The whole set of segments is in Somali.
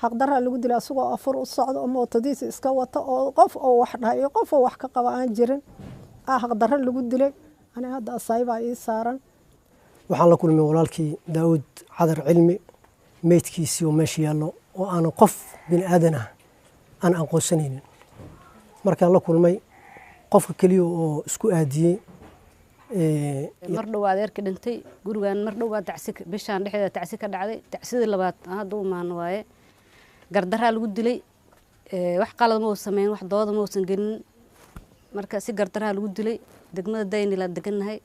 xaqdarra lagu dilay asagoo afur u socdo oo mootadiisa iska wata oo qof oo wax dhahay iyo qof oo wax ka qaba aan jirin xaqdarra lagu dilay ani hadda asaybaa ii saaran waxaan la kulmay walaalkii daawud cadar cilmi meydkiisii oo meesha yaallo oo aanan qof bini aadan ah aan aqoonsanaynin markaan la kulmay qofka keliya oo isku aadiyey mar dhow adeerka dhintay gurigan mar dhow tacsi bishaan dhexdeeda tacsi ka dhacday tacsidii labaad hadda u imaan waaye gardaraa lagu dilay wax qalad ma uu sameyn wax dooda ma uusan gelin marka si gardaraa lagu dilay degmada Daynile la deganahay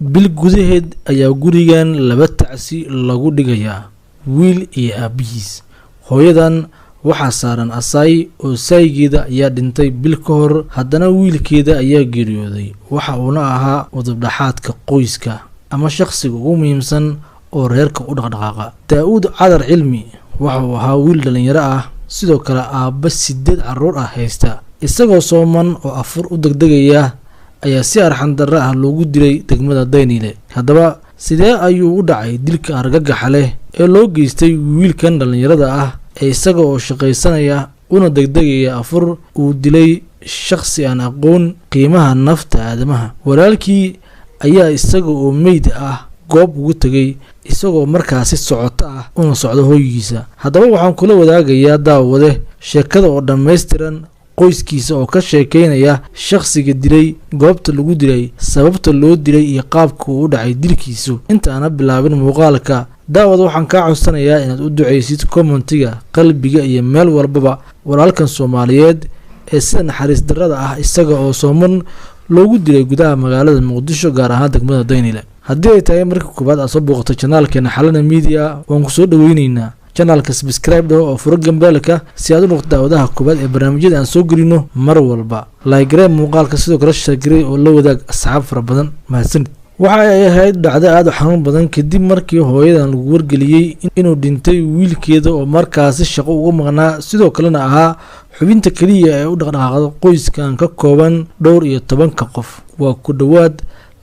bil gudaheed ayaa gurigan laba tacsi lagu dhigayaa wiil iyo aabihiis hooyadan waxaa saaran asaay oo saygeeda ayaa dhintay bil ka hor haddana wiilkeeda ayaa geeriyooday waxa uuna ahaa wadabdhaxaadka qoyska ama shakhsiga ugu muhiimsan oo reerka u dhaqdhaqaaqa daawud cadar cilmi waxa uu ahaa wiil dhalinyaro ah sidoo kale aabba 8 carruur ah haysta isagoo sooman oo afur u degdegaya ayaa si arxan darro ah loogu dilay degmada Daynile haddaba sidee ayuu u dhacay dilka argagaxa leh ee loo geystay wiilkan dhalinyarada ah ee isaga oo shaqaysanaya una degdegaya afur uu dilay shakhsi aan aqoon qiimaha nafta aadamaha walaalkii ayaa isaga oo meyd ah goob ugu tagay isagoo markaasi socoto ah una socdo hooyigiisa haddaba waxaan kula wadaagayaa daawade sheekada oo dhammaystiran qoyskiisa oo ka sheekeynaya shakhsiga dilay goobta lagu dilay sababta loo dilay iyo qaabka uu u dhacay dilkiisu intaana bilaabin muuqaalka daawad waxaan kaa codsanayaa inaad u duceysid commentiga qalbiga iyo meel walbaba walaalkan Soomaaliyeed ee sida naxariis darrada ah isaga oo sooman loogu dilay gudaha magaalada Muqdisho gaar ahaan degmada Daynile haddii ay tahay markii koobaad aad soo booqato channelkeena Xalana Media waan ku soo dhaweynaynaa channelka subscribe oo furo gambalka si aad u noqoto daawadaha koobaad ee barnaamijyada aan soo gelino mar walba like muuqaalka sidoo kale share oo la wadaag asxaab fara badan mahadsanid waxa ay ahayd dhacdo aad u xanuun badan kadib markii hooyadan lagu wargeliyay inuu dhintay wiilkeeda oo markaasi shaqo uga maqnaa sidoo kalena ahaa xubinta kaliya ee u dhaqdhaqaaqda qoyskan ka kooban dhowr iyo 10 qof waa ku dhawaad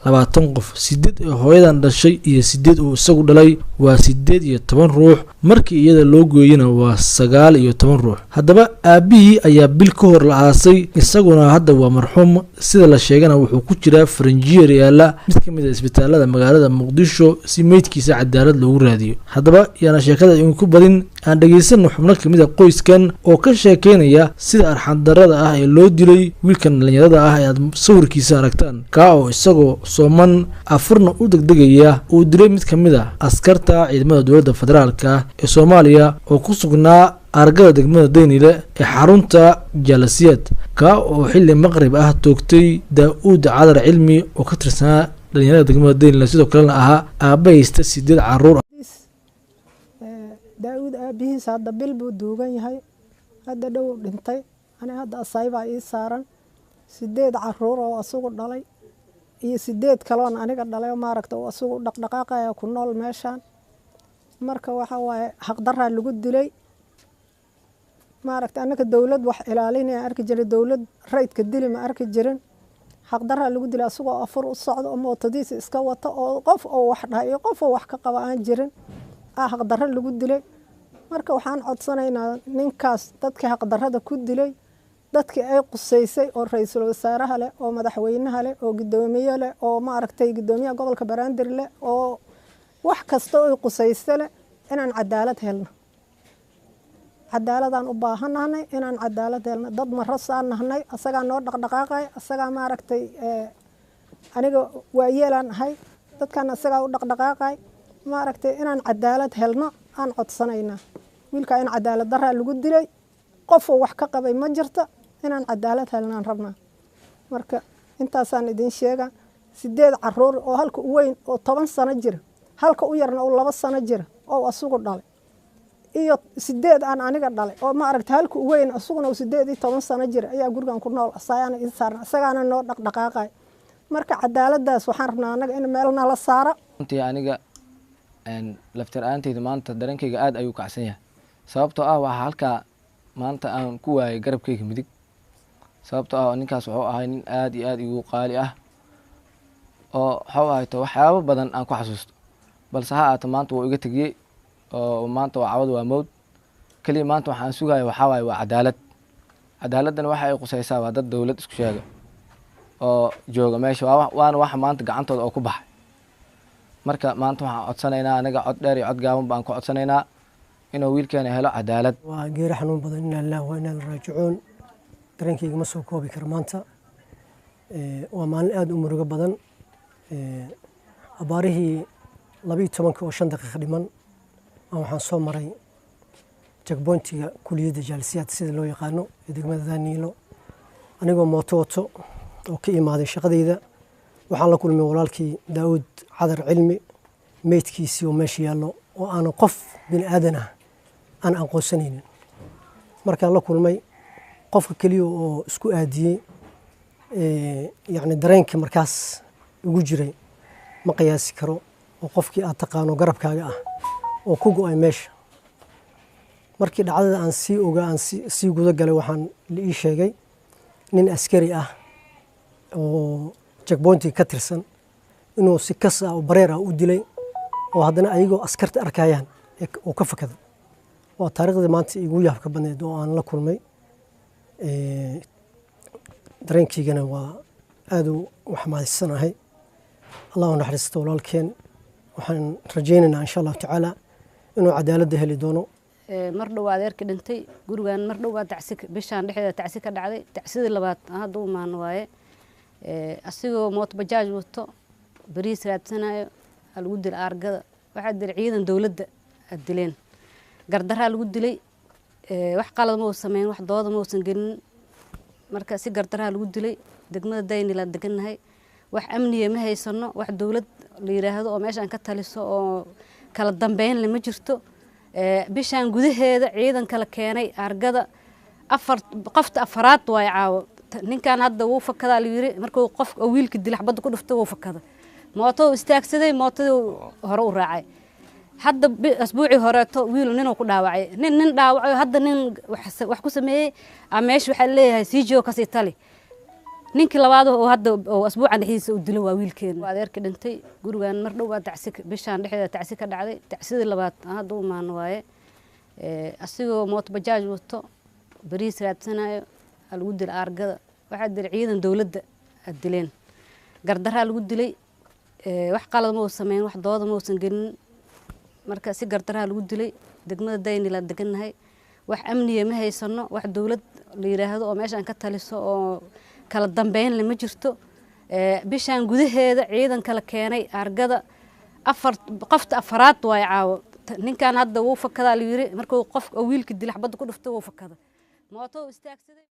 20 qof 8 ee hooyadan dhashay iyo 8 uu isagu dhalay waa 18 ruux markii iyada loo gooyina waa 19 ruux haddaba aabihii ayaa bil ka hor la aasay isaguna hadda waa marxuum sida la sheegana wuxuu ku jiraa faranjiyeer yaala mid ka mid ah isbitaalada magaalada Muqdisho si meydkiisa cadaalad loogu raadiyo haddaba yana sheekada in ku badin aan dhageysano xubno ka mid ah qoyskan oo ka sheekeynaya sida arxan darrada ah ee loo dilay wiilkan dhalinyarada ah ee aad sawirkiisa aragtaan ka oo isagoo sooman afurna u degdegaya uu dilay mid ka mid ah askarta ciidamada dowladda federaalka ee Soomaaliya oo ku sugnaa argada degmada Daynile ee xarunta Jaalasiyaad ka oo xilli maqrib ah toogtay daawud cadar cilmi oo ka tirsanaa dhalinyarada degmada Daynile sidoo kalena ahaa aabba haysta 8 carruur daawud aabihiis hadda bil buu duugan yahay hadda dhow dhintay ani hadda asaybaa ii saaran 8 carruur oo asugu dhalay iyo 8 kaloon aniga dhalay maaragta oo asugu dhaqdhaqaaqaya ku nool meeshan marka waxa waaye xaqdarra lagu dilay maaragta anaka dawlad wax ilaalinaya arki jiray dawlad raydka dili ma arki jirin xaqdarra lagu dilay asagoo afur u socdo oo mootadiisa iska wata oo qof oo wax dhahay iyo qof oo wax ka qaba aan jirin xaqdarra lagu dilay marka waxaan codsanaynaa ninkaas dadkii xaqdarrada ku dilay dadkii ay qusaysay oo ra'iisul wasaaraha leh oo madaxweynaha leh oo gudoomiye leh oo maaragtay gudoomiyaha gobolka Banaadir leh oo wax kasta oo qusaysay leh inaan cadaalad helno cadaaladaan u baahanahay inaan cadaalad helno dad marasaan nahnay asaga noo dhaqdhaqaaqay asaga maaragtay aniga waa yeelan ahay dadkan asaga u dhaqdhaqaaqay maaragtay inaan cadaalad helno aan codsanaynaa wiilka in cadaalad darra lagu dilay qof wax ka qabay ma jirto inaan cadaalad helnaan rabnaa marka intaasaan idin sheega 8 carruur oo halka u weyn oo 10 sano jira halka u yarna oo 2 sano jira oo asugu dhalay iyo 8 aan aniga dhalay oo ma aragtay halka u weyn asuguna 18 sano jira ayaa gurigan ku nool asaayana in saaran asagana noo dhaqdhaqaaqay marka cadaaladaas waxaan rabnaa anaga in meelna la saaro intii aniga laftar aantayda maanta darankayga aad ayuu kacsan yahay sababtoo ah waxa halka maanta aan ku waayay garabkayga midig sababtoo ah ninkaas wuxuu ahaa nin aad iyo aad igu qaali ah oo waxa ay tahay waxyaabo badan aan ku xasuusto balse ha aata maanta wuu iga tagay oo maanta waa cawad waa mowd kaliya maanta waxaan sugayo waxaa waaye waa cadaalad. cadaaladdan waxa ay qusaysaa waa dad dowlad isku sheega oo jooga meesha, waana waxa maanta gacantooda oo ku baxay. marka maanta waxaan codsanaynaa anaga cod dheer iyo cod gaaban baan ku codsanaynaa inuu wiilkeena helo cadaalad. waa geeri xanuun badan, inaa lillahi wa inaa ilaihi raajicuun. dareenkayga ma soo koobi karo maanta. waa maalin aad u murugo badan. abaarihii 12 oo 5 daqiiqo dhiman waxaan soo maray checkpointiga kuliyadda jaalisiyaad sida loo yaqaano ee degmada Daaniilo, anigoo mooto wato oo ka imaaday shaqadayda. waxaan la kulmay walaalkii Daawud Cadar Cilmi, meydkiisii oo meesha yaallo oo aan qof bin aadan ah aan aqoonsanaynin. markaan la kulmay qofka kaliya oo isku aadiyey yacni dareenka markaas ugu jiray ma qiyaasi karo, oo qofkii aad taqaano garabkaaga ah oo ku go'ay meesha. markii dhacdada aan sii ogaa aan sii guda galay waxaan la ii sheegay nin askari ah oo checkpointiga ka tirsan inuu si kas ah oo bareer ah u dilay, oo haddana ayagoo askarta arkayaan oo ka fakaday. waa taariikhdii maanta igu yaabka badneed oo aan la kulmay. dareenkaygana waa aad u xamaasanahay. allah u naxariisto walaalkeen. waxaan rajaynaynaa insha allahu tacaala inuu cadaaladda heli doono. mar dhow adeerkii dhintay gurigan mar dhow bishaan dhexdeeda tacsi ka dhacday. tacsidii labaad hadda u imaan waaye. asigoo mooto bajaaj wato bariis raadsanayo lagu dilay aargada. waxaa dilay ciidan dowladda dileen. gardaraa lagu dilay. wax qalad ma uu sameyn, wax dooda ma uusan gelin. marka si gardaraa lagu dilay. degmada Daaniilo degannahay. wax amniya ma haysano, wax dowlad la yiraahdo oo meeshaan ka taliso oo kala dambeyn leh ma jirto. bishaan gudaheeda ciidan kala keenay aargada qofta afaraad way caawo. ninkan hadda wuu fakadaa la yiri markuu qof wiilka dilay xabad ku dhuftay wuu fakada. mooto istaagsaday, mootadii hore u raacay. hadda asbuuci horeeto wiil ninuu ku dhaawacay. nin dhaawacay hadda nin wax ku sameeyay meesha waxa leeyahay CJO ka sii tali. ninkii labaad oo hadda asbuucan dhexdiisa u dilay waa wiilkeena. adeerkii dhintay gurigan mar dhow bishaan dhexdeeda tacsi ka dhacday. tacsidii labaad hadda u imaan waaye. asigoo mooto bajaaj wato bariis raadsanayo lagu dilay aargada. waxaa dilay ciidan dowladda dileen. gardaraa lagu dilay. wax qalad ma uu sameyn, wax dooda ma uusan gelin. marka si gardaraa lagu dilay. degmada Daaniilo degannahay. wax amniya ma haysano, wax dowlad la yiraahdo oo meeshaan ka taliso oo kala dambeyn leh ma jirto. bishaan gudaheeda ciidan kala keenay aargada qofta afaraad way caawo. ninkan hadda wuu fakadaa la yiri markuu qof wiilka dilay xabad ku dhuftay wuu fakada. mooto istaagsaday.